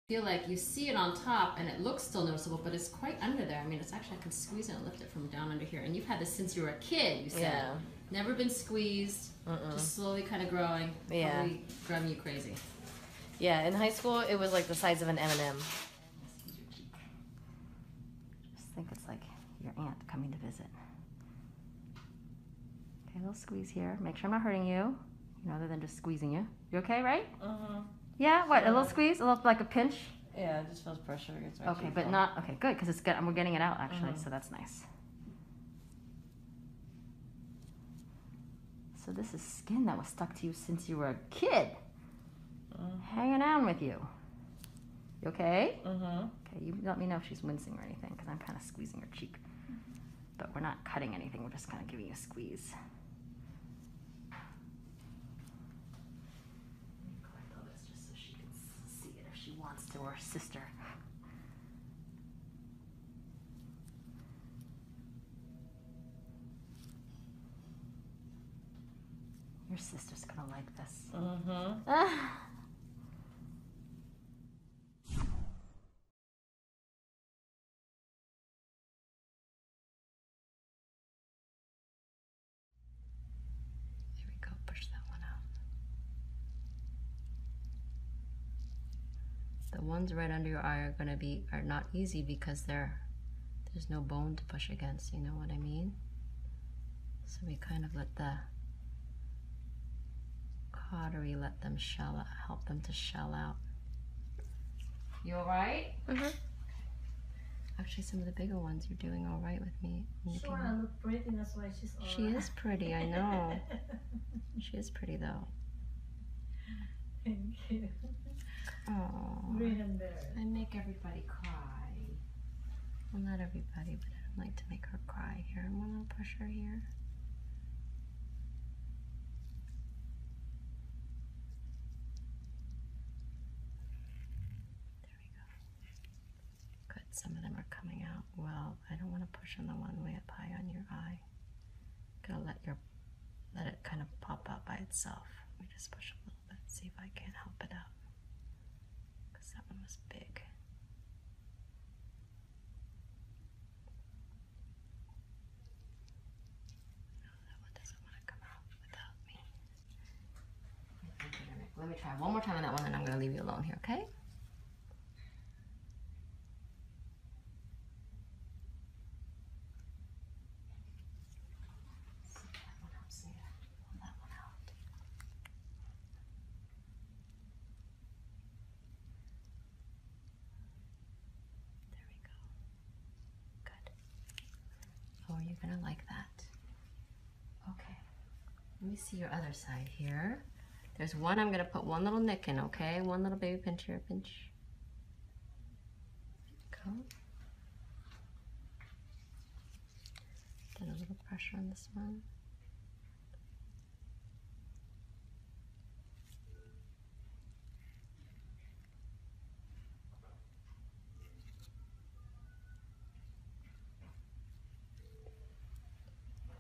Feel like you see it on top and it looks still noticeable, but it's quite under there. I mean, it's actually, I can squeeze it and lift it from down under here. And you've had this since you were a kid, you said. Yeah. Never been squeezed, just slowly kind of growing. Yeah. Probably driving you crazy. Yeah, in high school, it was like the size of an M&M. Just think it's like your aunt coming to visit. Okay, a little squeeze here. Make sure I'm not hurting you, other than just squeezing you. You okay, right? Yeah, what, a little squeeze? A little, like a pinch? Yeah, it just feels pressure against my Okay, but not, okay, good, because it's good. We're getting it out, actually, so that's nice. So this is skin that was stuck to you since you were a kid. Hanging out with you. You okay? Okay, you let me know if she's wincing or anything, because I'm kind of squeezing her cheek. But we're not cutting anything, we're just kind of giving you a squeeze. Just so she can see it if she wants to, or her sister. Your sister's gonna like this. There we go, push that one out. The ones right under your eye are not easy because there's no bone to push against, you know what I mean? So we kind of let the cautery let them help them to shell out. You all right? Actually, some of the bigger ones, you're doing all right with me. Sure, I look pretty, that's why she's all She is pretty, I know. She is pretty, though. Thank you. Oh, Really embarrassed. I make everybody cry. Well, not everybody, but I don't like to make her cry. Here, I'm gonna push her here. Good, some of them are coming out well. I don't want to push on the one way up high on your eye. I'm gonna let it kind of pop out by itself. Let me just push a little bit, see if I can't help it out. Because that one was big. No, that one doesn't want to come out without me. Let me try one more time on that one, and I'm gonna leave you alone here, okay? Oh, you're gonna like that. Okay, let me see your other side here. There's one I'm gonna put one little nick in, okay? One little baby pinch here, pinch. Go. Get a little pressure on this one.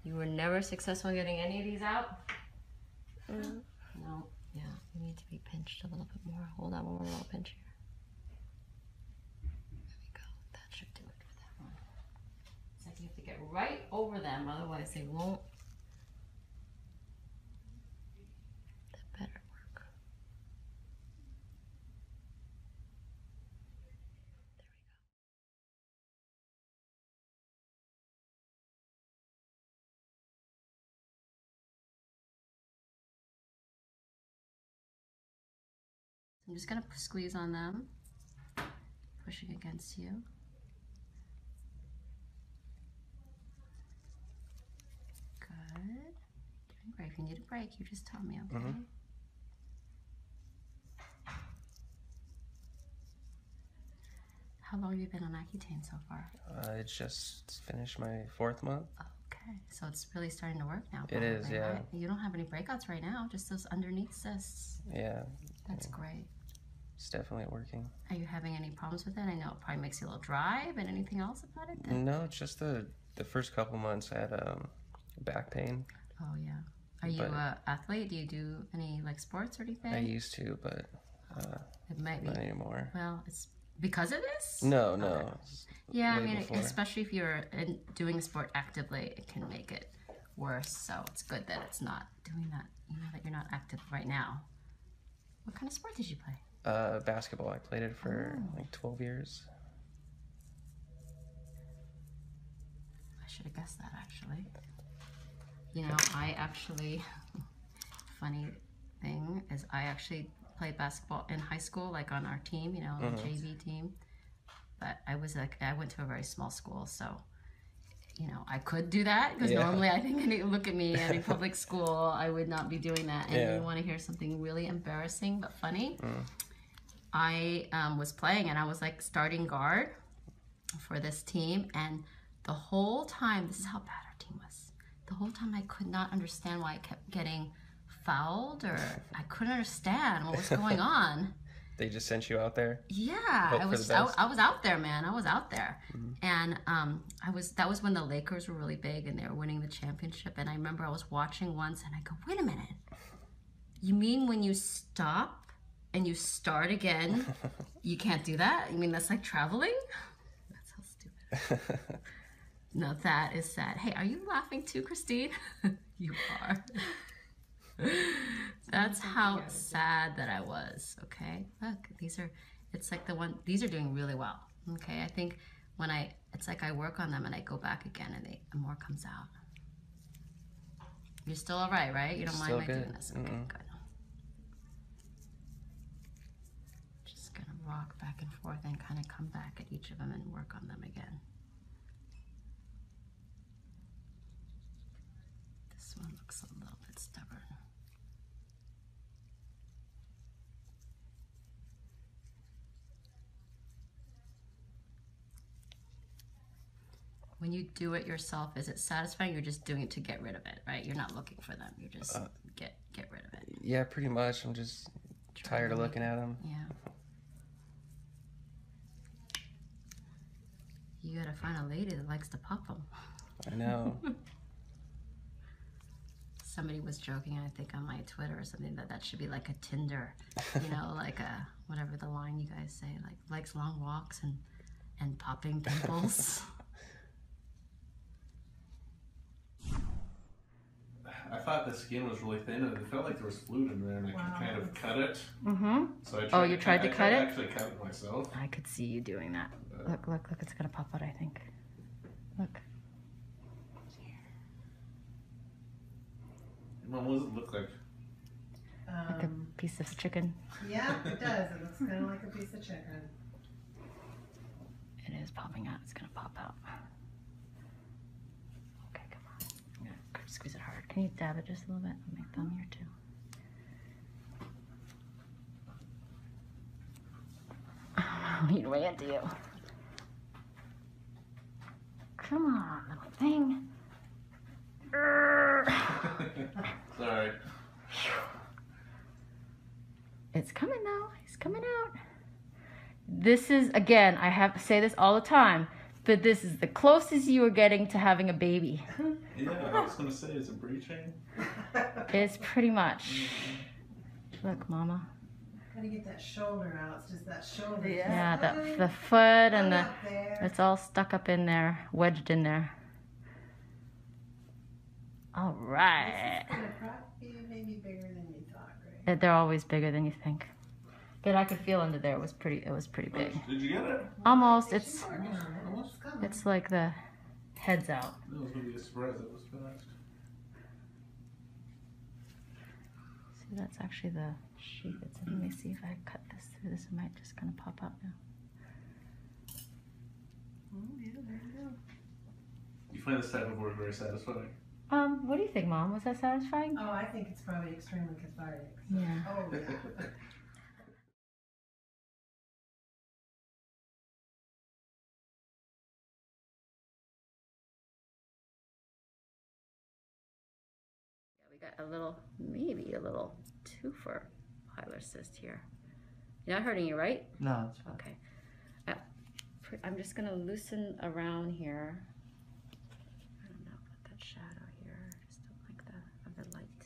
You were never successful in getting any of these out? No, yeah, you need to be pinched a little bit more. Hold on, one more little pinch here. There we go, that should do it for that one. It's like you have to get right over them, otherwise they won't. That better work. There we go. I'm just gonna squeeze on them, pushing against you. Good. Doing great. If you need a break, you just tell me, okay? How long have you been on Accutane so far? I just finished my 4th month. Okay, so it's really starting to work now. It is, yeah. Right? You don't have any breakouts right now, just those underneath cysts. Yeah. That's great. It's definitely working. Are you having any problems with it? I know it probably makes you a little dry, but anything else about it? No, just the first couple months I had back pain. Oh, yeah. Are you an athlete? Do you do any like sports or anything? I used to, but It might be. Not anymore. Well, it's because of this? No, no. Okay. It's Yeah, I way mean, before. especially if you're doing a sport actively, it can make it worse. So it's good that it's not doing that. You know that you're not active right now. What kind of sport did you play? Basketball. I played it for like 12 years. I should have guessed that, actually. You know, I actually, funny thing is I actually played basketball in high school, like on our team, you know, the JV team. But I went to a very small school, so, you know, I could do that because normally I think look at me in public school, I would not be doing that. And you want to hear something really embarrassing but funny? I was playing and I was like starting guard for this team, and the whole time, this is how bad our team was. The whole time I could not understand why I kept getting fouled, or I couldn't understand what was going on. They just sent you out there? Yeah, I was out there, man. I was out there. And that was when the Lakers were really big and they were winning the championship. And I remember I was watching once and I go, wait a minute. You mean when you stop and you start again, you can't do that? You mean that's like traveling? That's so stupid. No, that is sad. Hey, are you laughing too, Christine? You are. That's how sad that I was. Okay, look, these are doing really well. Okay, I think it's like I work on them and I go back again and more comes out. You're still all right? You don't mind my doing this? Okay, good. Just gonna rock back and forth and kind of come back at each of them and work on them again. This one looks a little bit stubborn. When you do it yourself, is it satisfying? You're just doing it to get rid of it, right? You're not looking for them. You just get rid of it. Yeah, pretty much. I'm just tired of looking at them. Yeah. You gotta find a lady that likes to pop them. I know. Somebody was joking, I think, on my Twitter or something, that should be like a Tinder, you know, like a whatever the line you guys say, like likes long walks and popping pimples. I thought the skin was really thin and it felt like there was fluid in there and I could kind of cut it. So I tried, you tried to cut it? I actually cut it myself. I could see you doing that. Look, it's gonna pop out, I think. Look. Mom, what does it look like? Like a piece of chicken. Yeah, it does. It looks kind of like a piece of chicken. It is popping out. It's gonna pop out. Okay, come on. I'm gonna squeeze it hard. Can you dab it just a little bit? I'll make thumb here too. I'll eat way into you. Come on, little thing. Sorry. It's coming though. He's coming out. This is, again, I have to say this all the time, but this is the closest you are getting to having a baby. Yeah, I was going to say, is it breaching? It's pretty much. Look, Mama. Gotta get that shoulder out. It's just that shoulder. Yeah, the foot and it's all stuck up in there, wedged in there. All right. This is gonna probably be maybe bigger than you thought, right? They're always bigger than you think. But I could feel under there. It was pretty big. Did you get it? Almost. It's Coming. it's like the head's out. That was going to be a surprise. That was fast. See, that's actually the sheet that's in. Let me see if I cut this through. This might just kind of pop out now. Oh, yeah, there you go. You find this type of work very satisfying? What do you think, Mom? Was that satisfying? Oh, I think it's probably extremely cathartic. So. Yeah. Oh, yeah. We got maybe a little twofer hilar cyst here. You're not hurting you, right? No, it's fine. Okay. I'm just gonna loosen around here. I don't know, put that shadow here. I just don't like the light.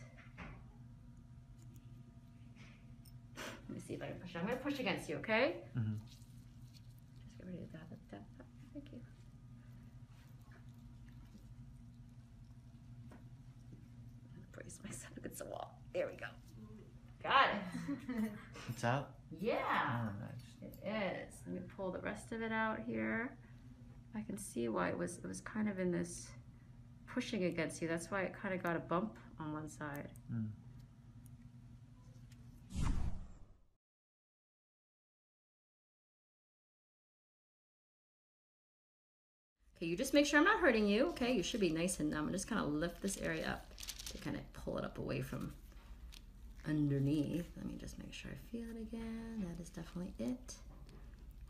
Let me see if I can push it. I'm going to push against you, okay? Mm-hmm. Just get ready to dab it. Thank you. I'm going to brace myself against the wall. There we go. Got it. It's out? Yeah. Oh, nice. It is. Let me pull the rest of it out here. I can see why it was kind of in this pushing against you. That's why it kind of got a bump on one side. Mm. Okay, you just make sure I'm not hurting you. Okay, you should be nice and numb. I'm just kind of lift this area up to kind of pull it up away from underneath. Let me just make sure I feel it again. That is definitely it.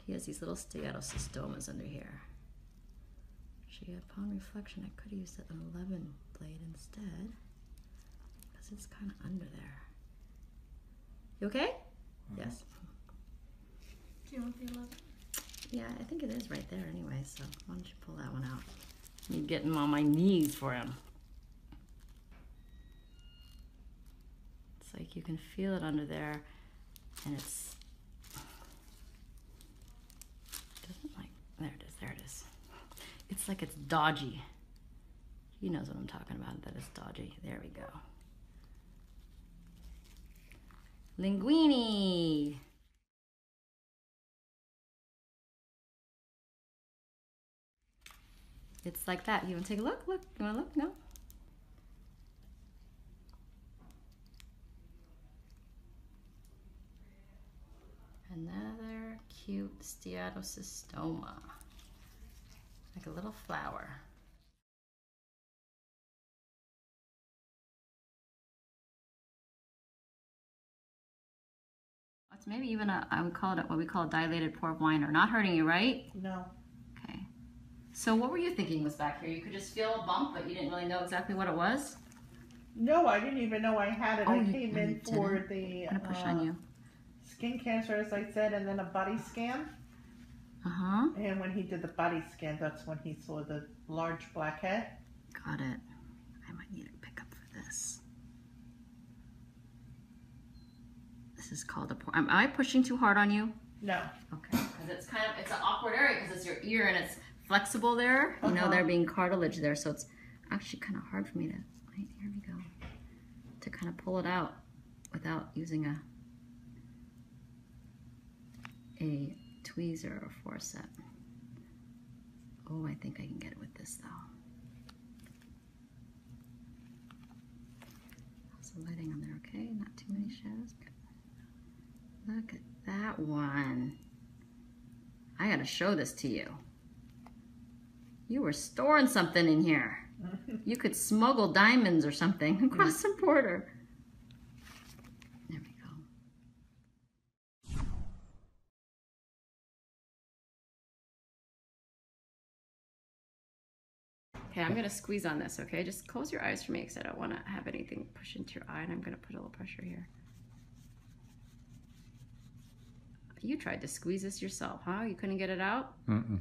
He has these little steatocystomas under here. Actually, upon reflection, I could have used an 11 blade instead because it's kind of under there. You okay? Mm-hmm. Yes. Do you want the 11? Yeah, I think it is right there anyway, so why don't you pull that one out? Me getting on my knees for him. It's like you can feel it under there, and it's, doesn't like, there it is. It's like it's dodgy. He knows what I'm talking about, that it's dodgy. There we go. Linguini. It's like that. You want to take a look? Look. You want to look? No? Another cute steatocystoma. Like a little flower. It's maybe even I would call it what we call a dilated port whiner. Not hurting you, right? No. Okay. So what were you thinking was back here? You could just feel a bump, but you didn't really know exactly what it was? No, I didn't even know I had it. Oh, I came in for the I'm gonna push on you. skin cancer, as I said, and then a body scan. Uh-huh. And when he did the body scan, that's when he saw the large black head. Got it. I might need a pickup for this. This is called a port. Am I pushing too hard on you? No. Okay. Because it's kind of, it's an awkward area because it's your ear and it's flexible there. You know, there being cartilage there, so it's actually kind of hard for me to, right, here we go, to kind of pull it out without using a tweezer or forceps. Oh, I think I can get it with this though. How's the lighting on there? Okay, not too many shadows. Look at that one. I gotta show this to you. You were storing something in here. You could smuggle diamonds or something across the border. There we go. Okay, I'm gonna squeeze on this, okay? Just close your eyes for me because I don't wanna have anything push into your eye, and I'm gonna put a little pressure here. You tried to squeeze this yourself, huh? You couldn't get it out? Mm-mm.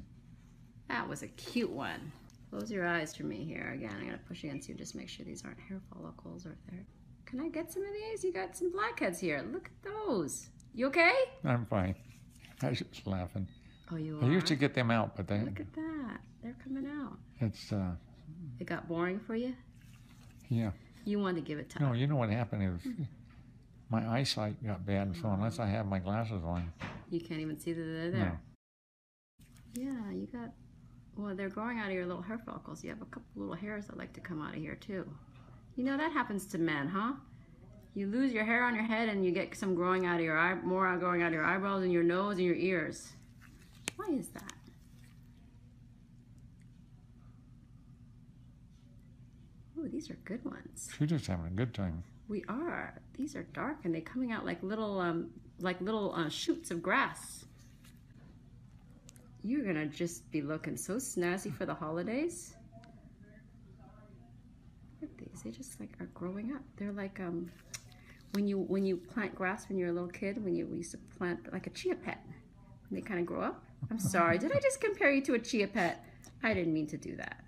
That was a cute one. Close your eyes for me here. Again, I'm gonna push against you. Just make sure these aren't hair follicles or there. Can I get some of these? You got some blackheads here. Look at those. You okay? I'm fine. I was just laughing. Oh, you I are? used to get them out, but they, Look at that. They're coming out. it's, It got boring for you? yeah. You wanted to give it time. No, you know what happened is my eyesight got bad, so unless I have my glasses on, You can't even see that they're there. Yeah, you got, well, they're growing out of your little hair follicles. You have a couple little hairs that like to come out of here too. You know, that happens to men, huh? You lose your hair on your head and you get some growing out of your eye, more growing out of your eyebrows and your nose and your ears. Why is that? Oh, these are good ones. she's just having a good time. We are. These are dark and they're coming out like little shoots of grass. You're gonna just be looking so snazzy for the holidays. Look at these. They just like are growing up. They're like when you plant grass when you're a little kid. We used to plant like a chia pet. When they kind of grow up. I'm sorry. Did I just compare you to a chia pet? I didn't mean to do that.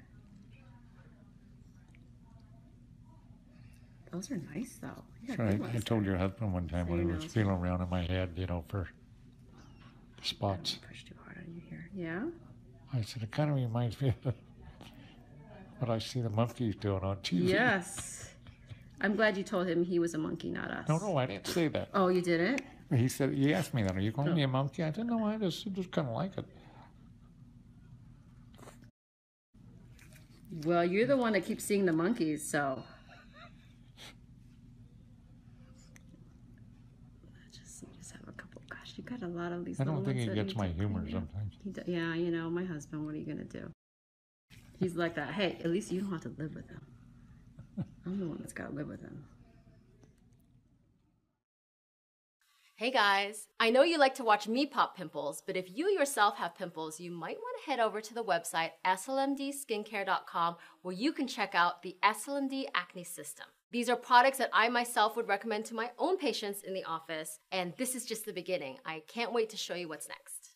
Those are nice though. Yeah, That's right. I told your husband one time when So I your was nose- feeling around in my head, you know, for spots. Push too hard on you here. Yeah. I said, it kind of reminds me of what I see the monkeys doing on TV. Yes. I'm glad you told him he was a monkey, not us. No, I didn't say that. Oh, you didn't? He said, he asked me that, are you calling me a monkey? I said, no, I just kind of like it. Well, you're the one that keeps seeing the monkeys, so. Just have a couple. Gosh, you got a lot of these. I don't think he little ones gets that my need to humor clean up. sometimes. Yeah, you know, my husband, what are you going to do? He's like that. Hey, at least you don't have to live with him. I'm the one that's got to live with him. Hey guys, I know you like to watch me pop pimples, but if you yourself have pimples, you might want to head over to the website slmdskincare.com where you can check out the SLMD Acne System. These are products that I myself would recommend to my own patients in the office, and this is just the beginning. I can't wait to show you what's next.